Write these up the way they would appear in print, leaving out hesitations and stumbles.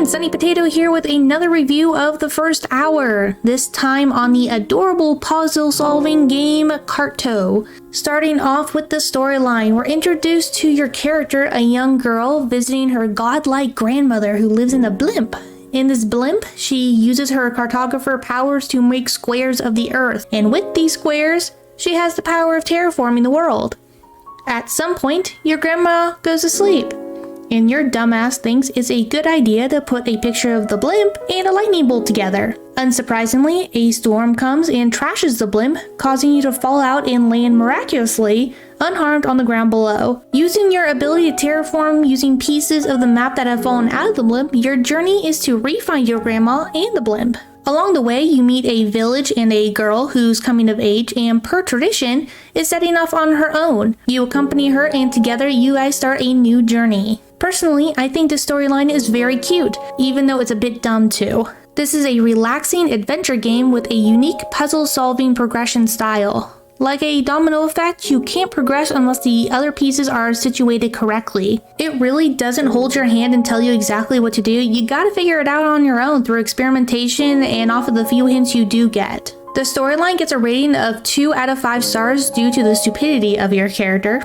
Sunny Potato here with another review of the first hour, this time on the adorable puzzle-solving game Carto. Starting off with the storyline, we're introduced to your character, a young girl visiting her godlike grandmother who lives in a blimp. In this blimp, she uses her cartographer powers to make squares of the earth, and with these squares, she has the power of terraforming the world. At some point, your grandma goes to sleep, and your dumbass thinks it's a good idea to put a picture of the blimp and a lightning bolt together. Unsurprisingly, a storm comes and trashes the blimp, causing you to fall out and land miraculously unharmed on the ground below. Using your ability to terraform using pieces of the map that have fallen out of the blimp, your journey is to re-find your grandma and the blimp. Along the way, you meet a village and a girl who's coming of age and, per tradition, is setting off on her own. You accompany her and together you guys start a new journey. Personally, I think the storyline is very cute, even though it's a bit dumb too. This is a relaxing adventure game with a unique puzzle-solving progression style. Like a domino effect, you can't progress unless the other pieces are situated correctly. It really doesn't hold your hand and tell you exactly what to do. You gotta figure it out on your own through experimentation and off of the few hints you do get. The storyline gets a rating of 2 out of 5 stars due to the stupidity of your character.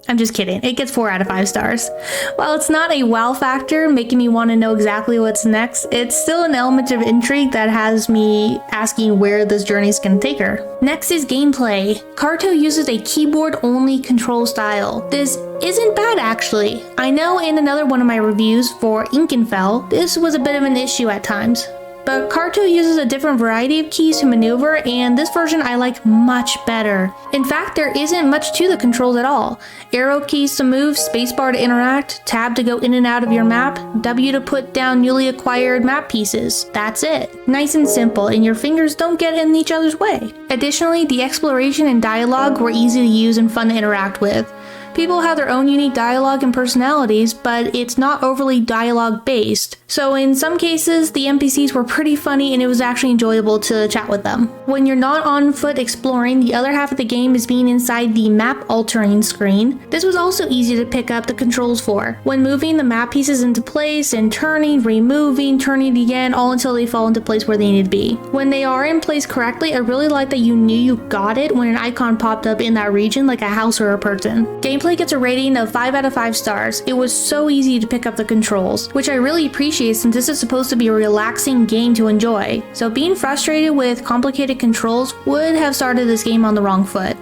I'm just kidding, it gets 4 out of 5 stars. While it's not a wow factor, making me want to know exactly what's next, it's still an element of intrigue that has me asking where this journey's gonna take her. Next is gameplay. Carto uses a keyboard-only control style. This isn't bad actually. I know in another one of my reviews for Inkenfell, this was a bit of an issue at times. But Carto uses a different variety of keys to maneuver, and this version I like much better. In fact, there isn't much to the controls at all. Arrow keys to move, spacebar to interact, tab to go in and out of your map, W to put down newly acquired map pieces. That's it. Nice and simple, and your fingers don't get in each other's way. Additionally, the exploration and dialogue were easy to use and fun to interact with. People have their own unique dialogue and personalities, but it's not overly dialogue based. So in some cases, the NPCs were pretty funny and it was actually enjoyable to chat with them. When you're not on foot exploring, the other half of the game is being inside the map altering screen. This was also easy to pick up the controls for. When moving the map pieces into place and turning, removing, turning again, all until they fall into place where they need to be. When they are in place correctly, I really like that you knew you got it when an icon popped up in that region like a house or a person. Gameplay gets a rating of 5 out of 5 stars. It was so easy to pick up the controls, which I really appreciate since this is supposed to be a relaxing game to enjoy. So being frustrated with complicated controls would have started this game on the wrong foot.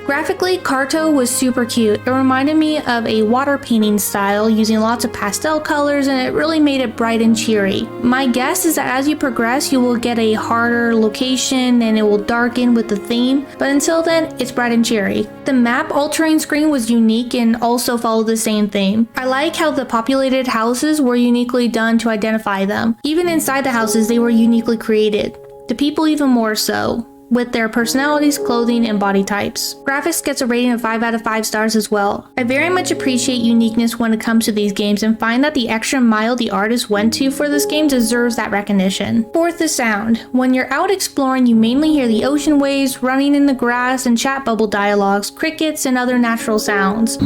Graphically, Carto was super cute. It reminded me of a water painting style using lots of pastel colors, and it really made it bright and cheery. My guess is that as you progress, you will get a harder location and it will darken with the theme, but until then, it's bright and cheery. The map altering screen was unique and also followed the same theme. I like how the populated houses were uniquely done to identify them. Even inside the houses, they were uniquely created. The people even more so, with their personalities, clothing, and body types. Graphics gets a rating of 5 out of 5 stars as well. I very much appreciate uniqueness when it comes to these games and find that the extra mile the artist went to for this game deserves that recognition. Fourth is sound. When you're out exploring, you mainly hear the ocean waves, running in the grass, and chat bubble dialogues, crickets, and other natural sounds.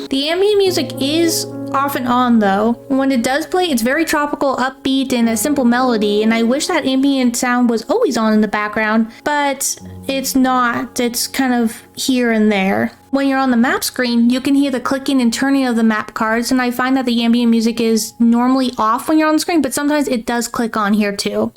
The ambient music is off and on though. When it does play, it's very tropical, upbeat, and a simple melody, and I wish that ambient sound was always on in the background, but it's not. It's kind of here and there. When you're on the map screen, you can hear the clicking and turning of the map cards, and I find that the ambient music is normally off when you're on the screen, but sometimes it does click on here too.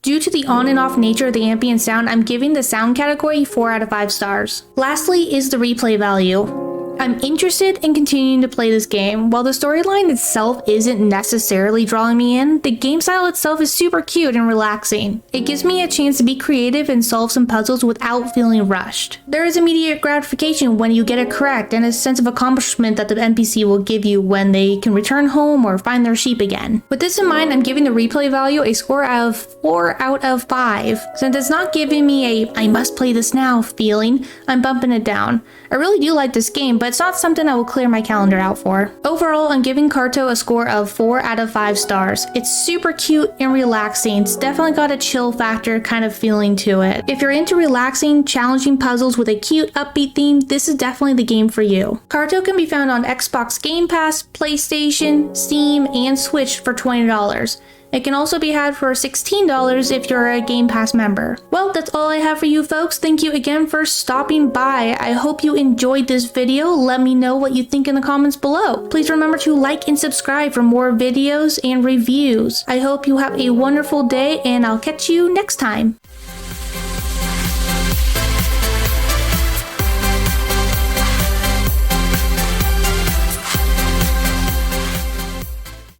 Due to the on and off nature of the ambient sound, I'm giving the sound category 4 out of 5 stars. Lastly is the replay value. I'm interested in continuing to play this game. While the storyline itself isn't necessarily drawing me in, the game style itself is super cute and relaxing. It gives me a chance to be creative and solve some puzzles without feeling rushed. There is immediate gratification when you get it correct and a sense of accomplishment that the NPC will give you when they can return home or find their sheep again. With this in mind, I'm giving the replay value a score of 4 out of 5. Since it's not giving me a I must play this now feeling, I'm bumping it down. I really do like this game, but but it's not something I will clear my calendar out for. Overall, I'm giving Carto a score of 4 out of 5 stars. It's super cute and relaxing. It's definitely got a chill factor kind of feeling to it. If you're into relaxing, challenging puzzles with a cute, upbeat theme, this is definitely the game for you. Carto can be found on Xbox Game Pass, PlayStation, Steam, and Switch for $20. It can also be had for $16 if you're a Game Pass member. Well, that's all I have for you folks. Thank you again for stopping by. I hope you enjoyed this video. Let me know what you think in the comments below. Please remember to like and subscribe for more videos and reviews. I hope you have a wonderful day, and I'll catch you next time.